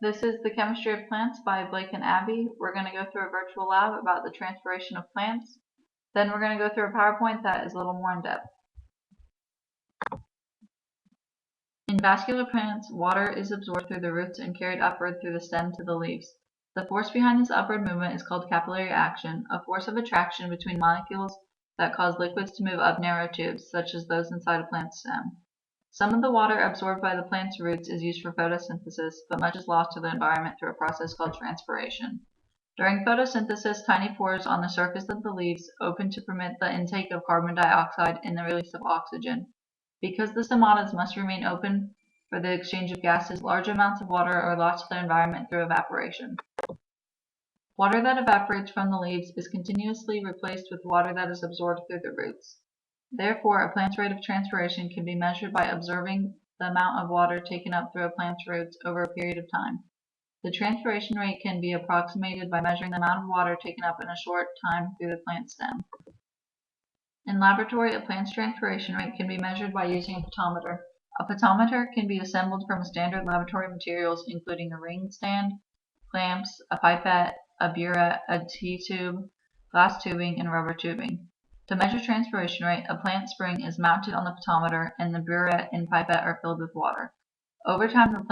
This is The Chemistry of Plants by Blake and Abby. We're going to go through a virtual lab about the transpiration of plants. Then we're going to go through a PowerPoint that is a little more in depth. In vascular plants, water is absorbed through the roots and carried upward through the stem to the leaves. The force behind this upward movement is called capillary action, a force of attraction between molecules that cause liquids to move up narrow tubes, such as those inside a plant's stem. Some of the water absorbed by the plant's roots is used for photosynthesis, but much is lost to the environment through a process called transpiration. During photosynthesis, tiny pores on the surface of the leaves open to permit the intake of carbon dioxide and the release of oxygen. Because the stomata must remain open for the exchange of gases, large amounts of water are lost to the environment through evaporation. Water that evaporates from the leaves is continuously replaced with water that is absorbed through the roots. Therefore, a plant's rate of transpiration can be measured by observing the amount of water taken up through a plant's roots over a period of time. The transpiration rate can be approximated by measuring the amount of water taken up in a short time through the plant stem. In laboratory, a plant's transpiration rate can be measured by using a potometer. A potometer can be assembled from standard laboratory materials including a ring stand, clamps, a pipette, a burette, a T-tube, glass tubing, and rubber tubing. To measure transpiration rate, a plant spring is mounted on the potometer and the burette and pipette are filled with water. Over time, the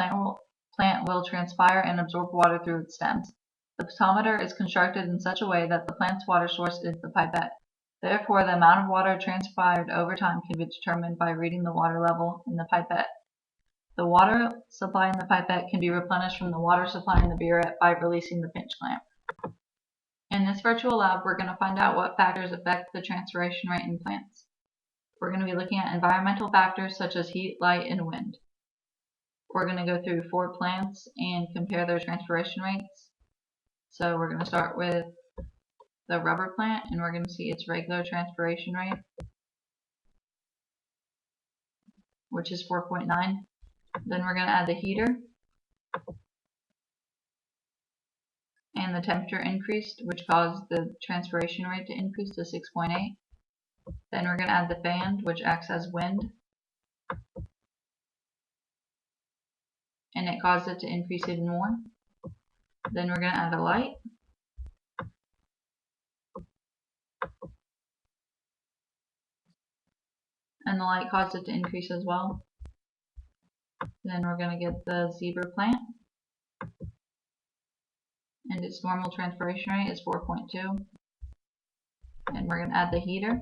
plant will transpire and absorb water through its stems. The potometer is constructed in such a way that the plant's water source is the pipette. Therefore, the amount of water transpired over time can be determined by reading the water level in the pipette. The water supply in the pipette can be replenished from the water supply in the burette by releasing the pinch clamp. In this virtual lab, we're going to find out what factors affect the transpiration rate in plants. We're going to be looking at environmental factors such as heat, light, and wind. We're going to go through 4 plants and compare their transpiration rates. So we're going to start with the rubber plant, and we're going to see its regular transpiration rate, which is 4.9. Then we're going to add the heater, and the temperature increased, which caused the transpiration rate to increase to 6.8. Then we're going to add the fan, which acts as wind, and it caused it to increase even more. Then we're going to add a light, and the light caused it to increase as well. Then we're going to get the zebra plant, and its normal transpiration rate is 4.2. And we're going to add the heater,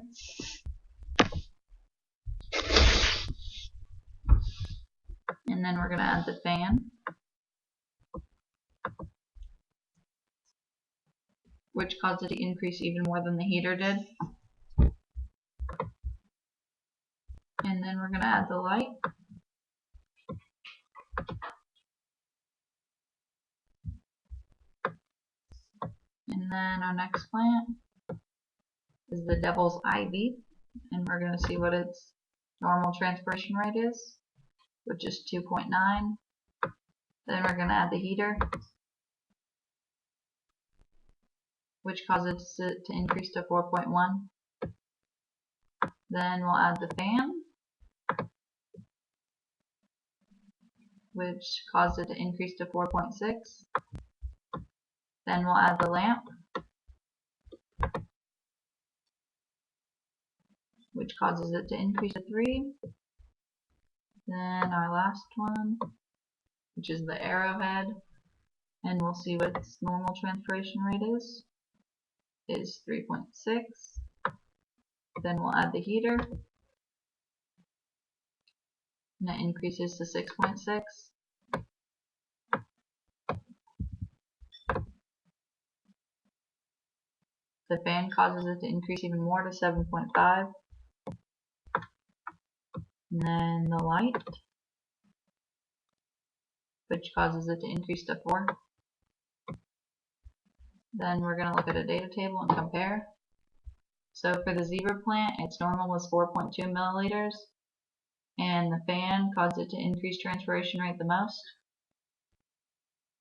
and then we're going to add the fan, which caused it to increase even more than the heater did. And then we're going to add the light. And then our next plant is the devil's ivy, and we're going to see what its normal transpiration rate is, which is 2.9. Then we're going to add the heater, which causes it to increase to 4.1. Then we'll add the fan, which caused it to increase to 4.6. Then we'll add the lamp, which causes it to increase to 3. Then our last one, which is the arrowhead, and we'll see what its normal transpiration rate is 3.6. Then we'll add the heater, and it increases to 6.6. The fan causes it to increase even more to 7.5. And then the light, which causes it to increase to 4. Then we're going to look at a data table and compare. So for the zebra plant, its normal was 4.2 milliliters, and the fan caused it to increase transpiration rate the most.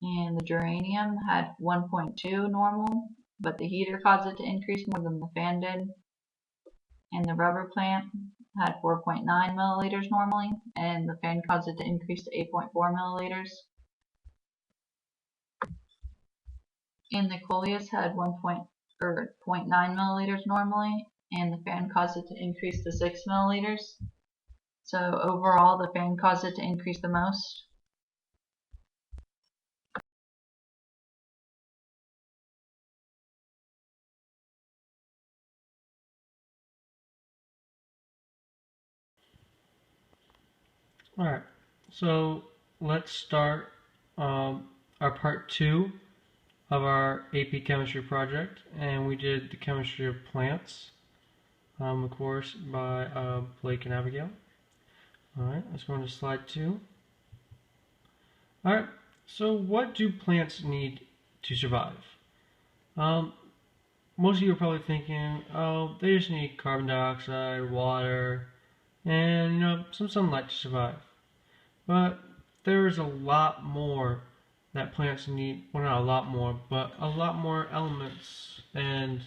And the geranium had 1.2 normal, but the heater caused it to increase more than the fan did. And the rubber plant had 4.9 milliliters normally, and the fan caused it to increase to 8.4 milliliters. and the coleus had 0.9 milliliters normally, and the fan caused it to increase to 6 milliliters. So overall, the fan caused it to increase the most. Alright, so let's start our part 2 of our AP Chemistry project, and we did the chemistry of plants, of course, by Blake and Abigail. Alright, let's go on to slide 2. Alright, so what do plants need to survive? Most of you are probably thinking, oh, they just need carbon dioxide, water, and some sunlight to survive. But there's a lot more that plants need. Well, not a lot more, but a lot more elements and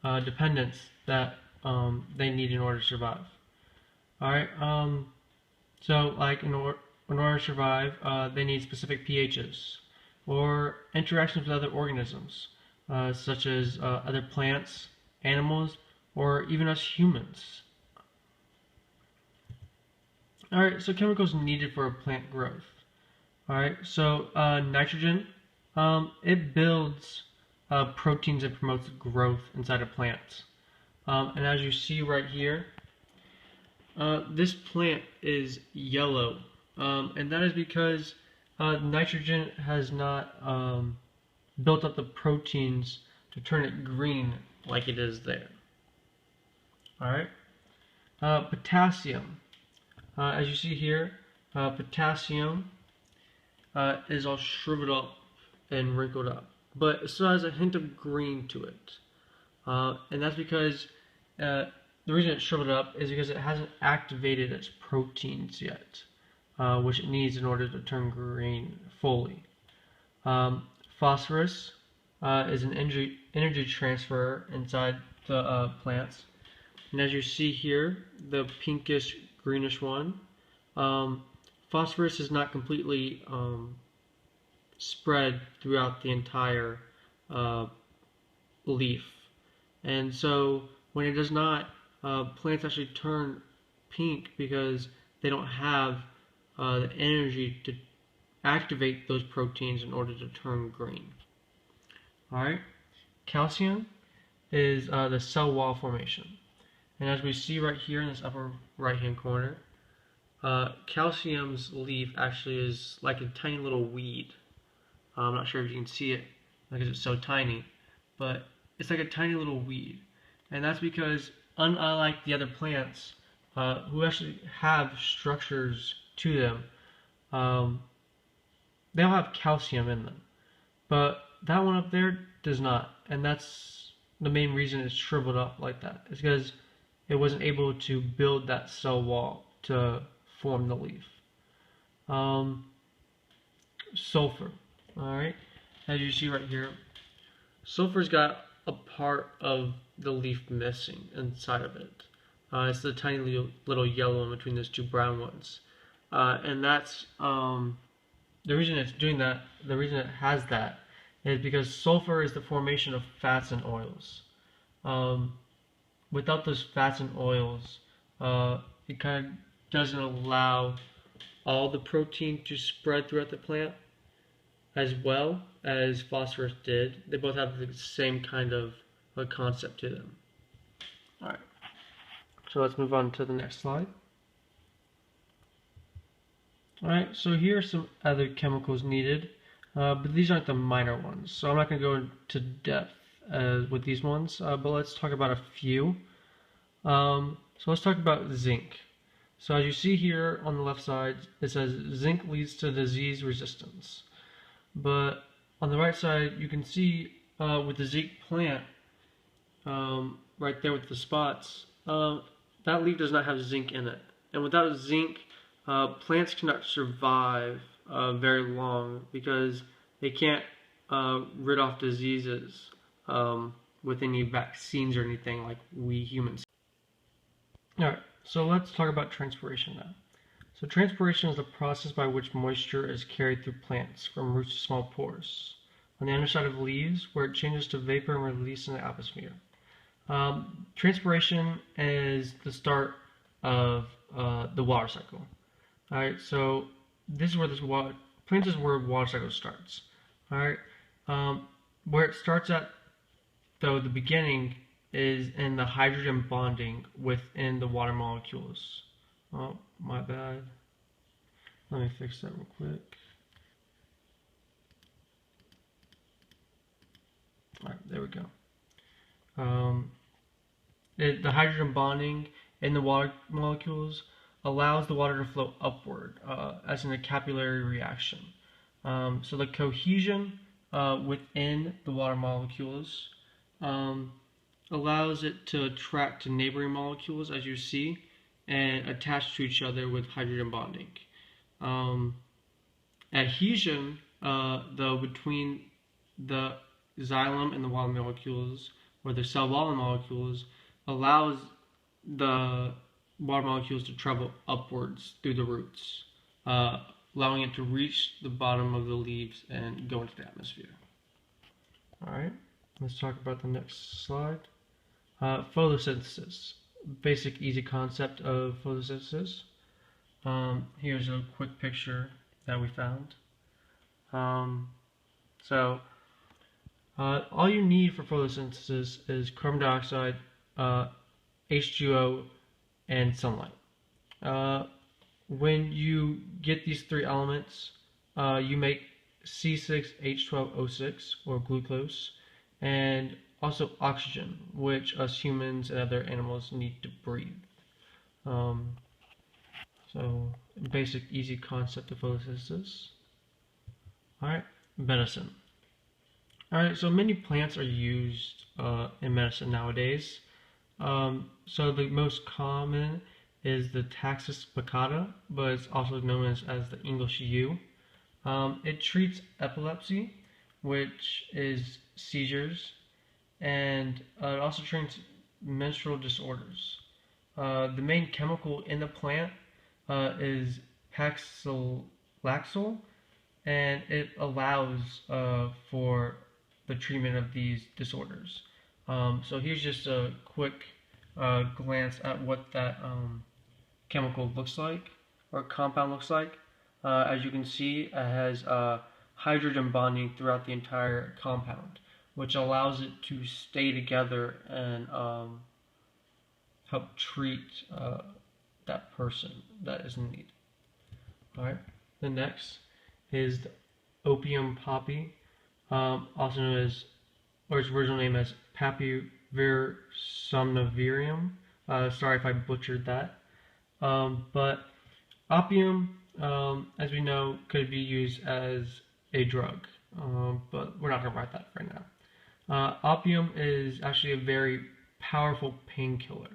dependence that they need in order to survive. All right. So like in order to survive, they need specific pHs or interactions with other organisms, such as other plants, animals, or even us humans. Alright, so chemicals needed for plant growth. Alright, so nitrogen, it builds proteins and promotes growth inside of plants. And as you see right here, this plant is yellow. And that is because nitrogen has not built up the proteins to turn it green like it is there. Alright, potassium. As you see here, potassium is all shriveled up and wrinkled up, but it still has a hint of green to it. And that's because the reason it's shriveled up is because it hasn't activated its proteins yet, which it needs in order to turn green fully. Phosphorus is an energy transfer inside the plants. And as you see here, the pinkish greenish one, phosphorus is not completely spread throughout the entire leaf. And so when it does not, plants actually turn pink because they don't have the energy to activate those proteins in order to turn green. Alright, calcium is the cell wall formation. And as we see right here in this upper right hand corner, calcium's leaf actually is like a tiny little weed. I'm not sure if you can see it because it's so tiny, but it's like a tiny little weed. And that's because unlike the other plants who actually have structures to them, they all have calcium in them. But that one up there does not. And that's the main reason it's shriveled up like that. It's because it wasn't able to build that cell wall to form the leaf. Sulfur, alright, as you see right here, sulfur's got a part of the leaf missing inside of it. It's the tiny little yellow in between those two brown ones. And that's the reason it's doing that, the reason it has that is because sulfur is the formation of fats and oils. Without those fats and oils, it kind of doesn't allow all the protein to spread throughout the plant as well as phosphorus did. They both have the same kind of a concept to them. Alright, so let's move on to the next slide. Alright, so here are some other chemicals needed, but these aren't the minor ones, so I'm not going to go into depth with these ones, but let's talk about a few. So let's talk about zinc. So as you see here on the left side, it says zinc leads to disease resistance. But on the right side, you can see with the zinc plant, right there with the spots, that leaf does not have zinc in it. And without zinc, plants cannot survive very long because they can't rid off diseases with any vaccines or anything like we humans. Alright, so let's talk about transpiration now. So transpiration is the process by which moisture is carried through plants from roots to small pores. on the underside of leaves where it changes to vapor and release in the atmosphere. Transpiration is the start of the water cycle. All right, so this is where plants is where water cycle starts. All right, where it starts at, though, the beginning is in the hydrogen bonding within the water molecules. Oh, my bad. Let me fix that real quick. All right, there we go. The hydrogen bonding in the water molecules allows the water to flow upward as in a capillary reaction. So the cohesion within the water molecules allows it to attract to neighboring molecules, as you see, and attach to each other with hydrogen bonding. Adhesion, though, between the xylem and the water molecules, or the cell wall molecules, allows the water molecules to travel upwards through the roots, allowing it to reach the bottom of the leaves and go into the atmosphere. Alright, let's talk about the next slide. Photosynthesis. Basic, easy concept of photosynthesis. Here's a quick picture that we found. All you need for photosynthesis is carbon dioxide, H2O, and sunlight. When you get these three elements, you make C6H12O6, or glucose, and also oxygen, which us humans and other animals need to breathe. So, basic, easy concept of photosynthesis. Alright, medicine. Alright, so many plants are used in medicine nowadays. So the most common is the Taxus baccata, but it's also known as the English yew. It treats epilepsy, which is seizures, and it also treats menstrual disorders. The main chemical in the plant is Paxil-Laxol, and it allows for the treatment of these disorders. So here's just a quick glance at what that chemical looks like, or compound looks like. As you can see, it has hydrogen bonding throughout the entire compound, which allows it to stay together and help treat that person that is in need. Alright, the next is the opium poppy, also known as, or its original name as Papaver somniferium. Sorry if I butchered that. But opium, as we know, could be used as a drug, but we're not going to write that right now. Opium is actually a very powerful painkiller.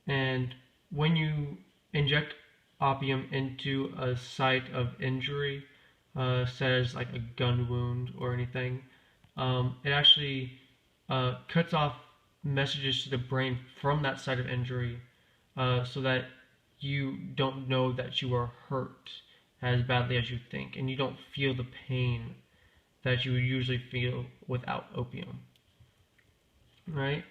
And when you inject opium into a site of injury, such as like a gun wound or anything, it actually cuts off messages to the brain from that site of injury, so that you don't know that you are hurt as badly as you think, and you don't feel the pain that you would usually feel without opium. Right?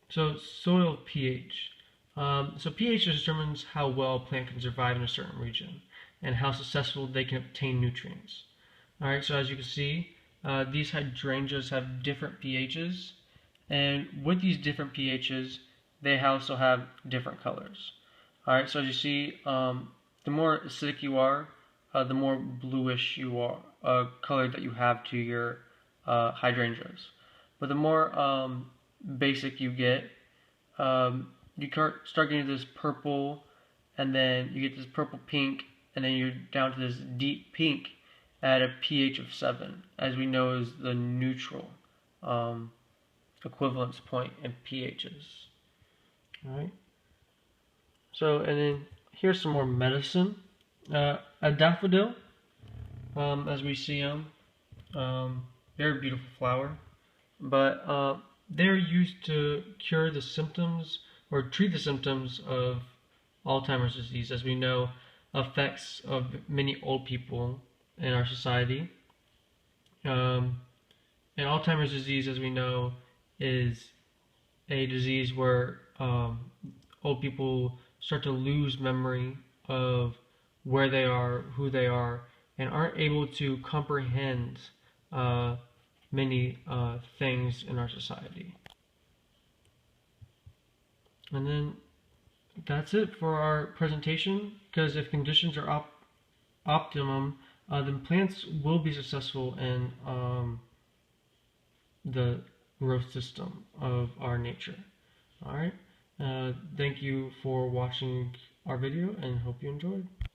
So soil pH. So pH determines how well a plant can survive in a certain region and how successful they can obtain nutrients. Alright, so as you can see, these hydrangeas have different pHs, and with these different pHs, they also have different colors. Alright, so as you see, the more acidic you are, the more bluish you are, color that you have to your hydrangeas. But the more basic you get, you start getting this purple, and then you get this purple pink, and then you're down to this deep pink at a pH of 7, as we know is the neutral equivalence point in pHs. Alright. So, and then here's some more medicine. A daffodil, as we see them, very beautiful flower, but they're used to cure the symptoms or treat the symptoms of Alzheimer's disease, as we know affects of many old people in our society. And Alzheimer's disease, as we know, is a disease where old people start to lose memory of where they are, who they are, and aren't able to comprehend many things in our society. And then that's it for our presentation, because if conditions are optimum, then plants will be successful in the growth system of our nature. Alright, thank you for watching our video and hope you enjoyed.